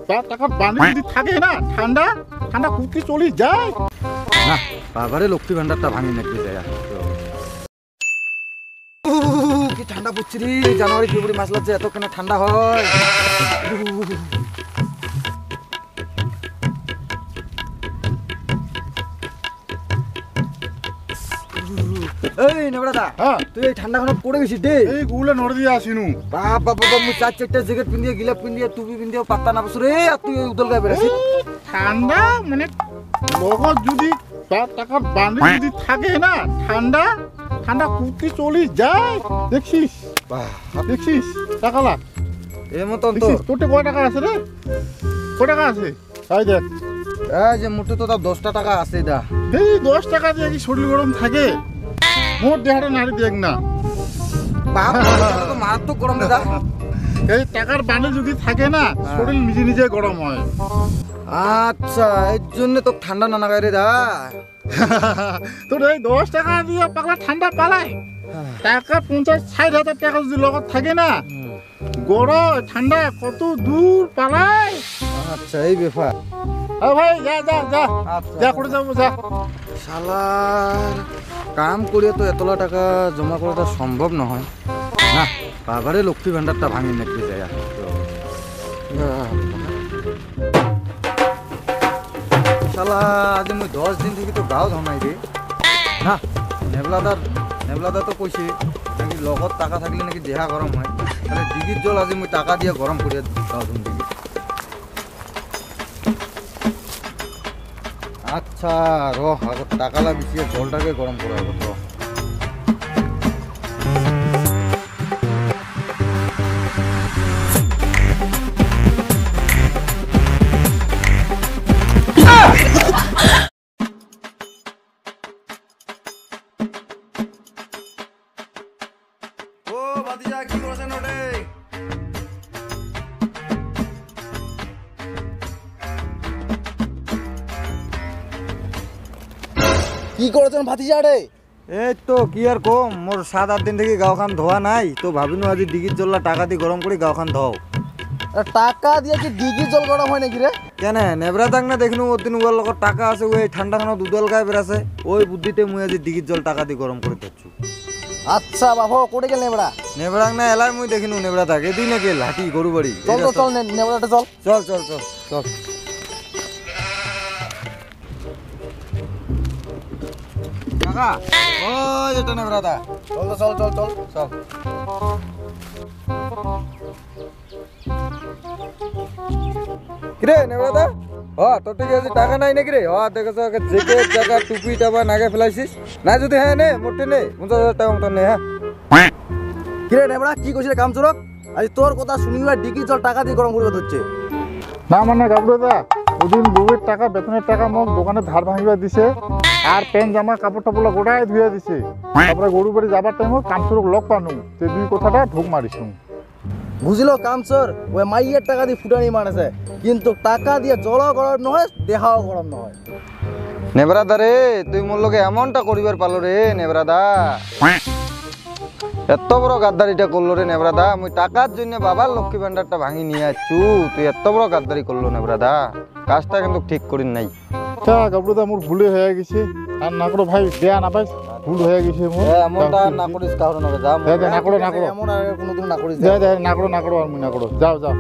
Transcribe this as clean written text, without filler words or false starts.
টাকার বান্ডিল যদি থাকে না ঠান্ডা ঠান্ডা কুকি চলে যায় না বাবারে লক্ষ্মী ভান্ডারটা ভাঙি নাকি যায় কি ঠান্ডা পড়ছে রে জানুয়ারি ফেব্রুয়ারি মাস লাগছে এতক্ষণ ঠান্ডা হয় এই নেবড়াদা হ্যাঁ তুই এই ঠান্ডাখানে পড়ে গেছিস রে এই গুলা নড় দিয়ে আসিনু বাবা বাবা মু চার চারটা জ্যাকেট পিন্দিয়ে গিলা পিন্দিয়ে টুপি পিন্দিয়ে পাত্তা না বসে রে আর তুই উদল গায়ে বেরাছিস ঠান্ডা মানে লগত যদি টাকার বান্ডিল যদি থাকে না ঠান্ডা ঠান্ডা কুকি চলে যায় দেখছিস দেখছিস টাকা লাগ এর মতন তো তোর কয় টাকা আছে রে কয় টাকা আছে তাই দেখ এই যে মোটে তো তার 10 টাকা আছে দা এই 10 টাকা দিয়ে কি শরীর গরম থাকে মোট দেহাটা নাড়ি দেখ না বাবা তো মারাত্মক গরম দাদা এই টাকার বান্ডিল যদি থাকে না শরীর নিজে নিজে গরম হয় আচ্ছা এর জন্য তো ঠান্ডা না লাগায় রে দা তোর এই 10 টাকা দিয়ে পাগলা ঠান্ডা পালায় টাকা 50-60 হাজার টাকা যদি লগত থাকে না গরম ঠান্ডা কত দূর পালায় আচ্ছা এই ব্যাপার ভাই যা যা যা যা করে যাবো যা শালার কাম করে তো এতলা টাকা জমা করাটা সম্ভব নহয় না বাবারে লক্ষ্মী ভান্ডারটা ভাঙি নাকি যায় শালা আজ মুই 10 দিন থেকে তো গাও ধমাই রে না নেবলাদার তো কইছে নাকি লগত টাকা থাকলে নাকি দেহা গরম হয় তাহলে ডিগির জল আজি মুই টাকা দিয়ে গরম করিয়া দাও ধুম দিগি আচ্ছা আগত টাকা লাগিয়ে জলটাকে গরম করা হবে ও বাদিজা কি করছেন ওটা কি করেছেন ভাতিজা রে এই তো কি আর কম মোর 7-8 দিন থেকে গাওখান ধোয়া নাই তো ভাবিনু আজি ডিগির জললা টাকা দিয়ে গরম করে গাওখান ধোও টাকা দিয়ে কি ডিগির জল গরম হয় নাকি রে কেন নেবরা দাগ না দেখনু ওদিন ওর লগত টাকা আছে ওই ঠান্ডা খানা দুদল গায়ে বেরাছে ওই বুদ্ধিতে মুই আজি ডিগির জল টাকা দিয়ে গরম করে দিচ্ছু আচ্ছা বাবা কোটে গেল নেবড়া নেবরা না এলাই মুই দেখিনু নেবরা দাগ এদিন নাকি লাঠি গরু বাড়ি চল তো চল নেবড়াটা চল চল চল চল চল কাকা ও এটা নেবরা দা চল তো চল চল চল চল কিরে নেবরা দা তোর থেকে আজ টাকা নাই নাকি রে দেখেছ জেকেট জায়গা টুপি টাবা নাগে ফেলাইছিস না যদি হ্যাঁ নে মোটে নে 50,000 টাকা মতো নে হ্যাঁ কিরে নেবড়া কি কইছিস কাম চুরক আজ তোর কথা শুনিবা ডিগির জল টাকা দিয়ে গরম করে হচ্ছে না মানে গাবলুদা ওদিন বউয়ের টাকা বেতনের টাকা মোক দোকানে ধার ভাঙিবা দিছে আর প্যান্ট জামা কাপড় টাপড় গোটায় ধুয়ে দিছে তারপরে গরু বাড়ি যাবার টাইমও কামচুরক লগ পানু তে দুই কথাটা ঢোক মারিছু বুঝলো কামচর ওই মাইয়ের টাকা দিয়ে ফুটানি মানেছে কিন্তু টাকা দিয়ে জল গরম নহয় দেহাও গরম নহয় নেবরাদা রে তুই মোর লগে এমনটা করিবার পালো রে নেবরাদা এত বড় গাদ্দারিটা করলো রে নেবরাদা মুই টাকার জন্য বাবার লক্ষ্মী ভান্ডারটা ভাঙি নিয়ে আসছু তুই এত বড় গাদ্দারি করলো নেবরাদা কাজটা কিন্তু ঠিক করিন নাই গাবলুদা মোর ভুলে হয়ে গেছে আর না করো ভাই দেয়া না ভাই ভুল হয়ে গেছে মোর এমনটা না করিস কারণ হবে যা না করো এমন আর কোনোদিন না করিস না করো আর মুই না করো যাও যাও